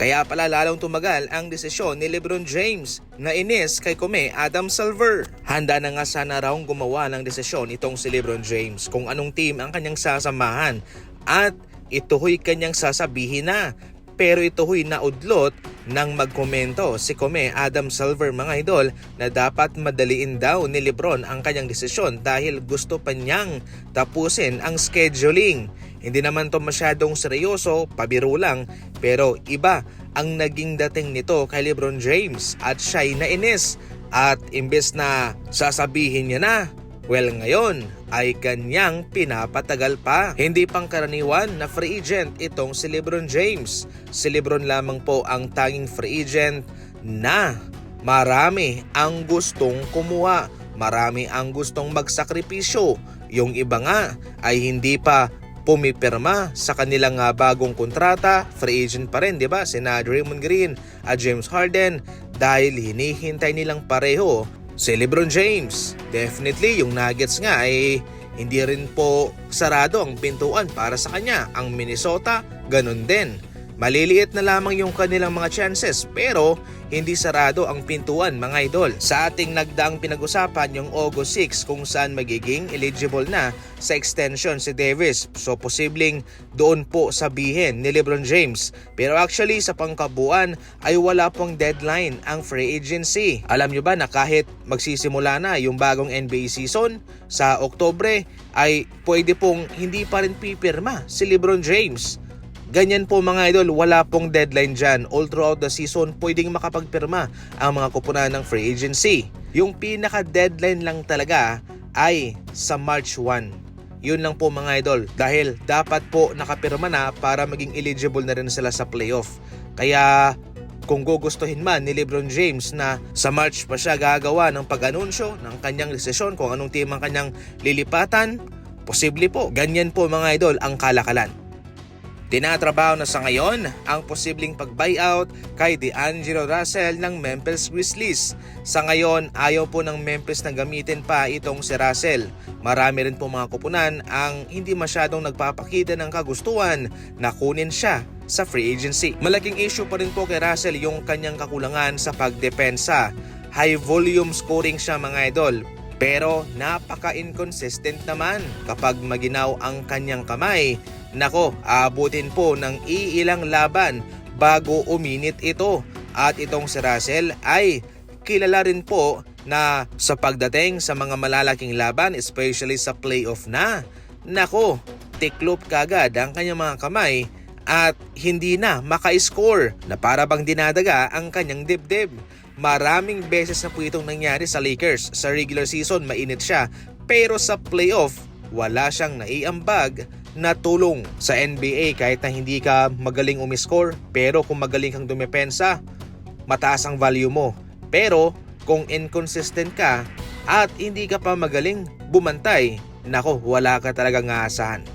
Kaya pala lalong tumagal ang desisyon ni LeBron James na inis kay Kome Adam Silver. Handa na nga sana raw gumawa ng desisyon itong si LeBron James kung anong team ang kanyang sasamahan at ito ho'y kanyang sasabihin na. Pero ito ho'y naudlot nang magkomento si Kome Adam Silver mga idol na dapat madaliin daw ni LeBron ang kanyang desisyon dahil gusto pa niyang tapusin ang scheduling. Hindi naman to masyadong seryoso, pabiro lang, pero iba ang naging dating nito kay LeBron James at siya'y nainis. At imbes na sasabihin niya na, well ngayon ay kanyang pinapatagal pa. Hindi pangkaraniwan na free agent itong si LeBron James. Si LeBron lamang po ang tanging free agent na marami ang gustong kumuha. Marami ang gustong magsakripisyo. Yung iba nga ay hindi pa pumipirma sa kanilang bagong kontrata, free agent pa rin, di ba? Sina Draymond Green at James Harden dahil hinihintay nilang pareho si LeBron James. Definitely yung Nuggets nga ay hindi rin po sarado ang pintuan para sa kanya. Ang Minnesota, ganun din. Maliliit na lamang yung kanilang mga chances pero hindi sarado ang pintuan mga idol. Sa ating nagdaang pinag-usapan yung August 6 kung saan magiging eligible na sa extension si Davis. So posibleng doon po sabihin ni LeBron James. Pero actually sa pangkabuuan ay wala pong deadline ang free agency. Alam nyo ba na kahit magsisimula na yung bagong NBA season sa Oktubre ay pwede pong hindi pa rin pipirma si LeBron James. Ganyan po mga idol, wala pong deadline dyan. All throughout the season, pwedeng makapagpirma ang mga kupunan ng free agency. Yung pinaka-deadline lang talaga ay sa March 1. Yun lang po mga idol. Dahil dapat po nakapirma na para maging eligible na rin sila sa playoff. Kaya kung gugustuhin man ni LeBron James na sa March pa siya gagawa ng pag-anunsyo ng kanyang desisyon kung anong team ang kanyang lilipatan, posible po. Ganyan po mga idol ang kalakalan. Tinatrabaho na sa ngayon ang posibleng pag-buyout kay D'Angelo Russell ng Memphis Grizzlies. Sa ngayon, ayaw po ng Memphis na gamitin pa itong si Russell. Marami rin po mga kupunan ang hindi masyadong nagpapakita ng kagustuhan na kunin siya sa free agency. Malaking issue pa rin po kay Russell yung kanyang kakulangan sa pagdepensa. High volume scoring siya mga idol. Pero napaka-inconsistent naman kapag maginaw ang kanyang kamay. Nako, aabutin po ng iilang laban bago uminit ito. At itong si Russell ay kilala rin po na sa pagdating sa mga malalaking laban, especially sa playoff na. Nako, tiklop kagad ang kanyang mga kamay at hindi na maka-score na para bang dinadaga ang kanyang dibdib. Maraming beses na po itong nangyari sa Lakers. Sa regular season, mainit siya. Pero sa playoff, wala siyang naiambag na tulong. Sa NBA, kahit na hindi ka magaling umiscore, pero kung magaling kang dumepensa, mataas ang value mo. Pero kung inconsistent ka at hindi ka pa magaling bumantay, nako, wala ka talagang aasahan.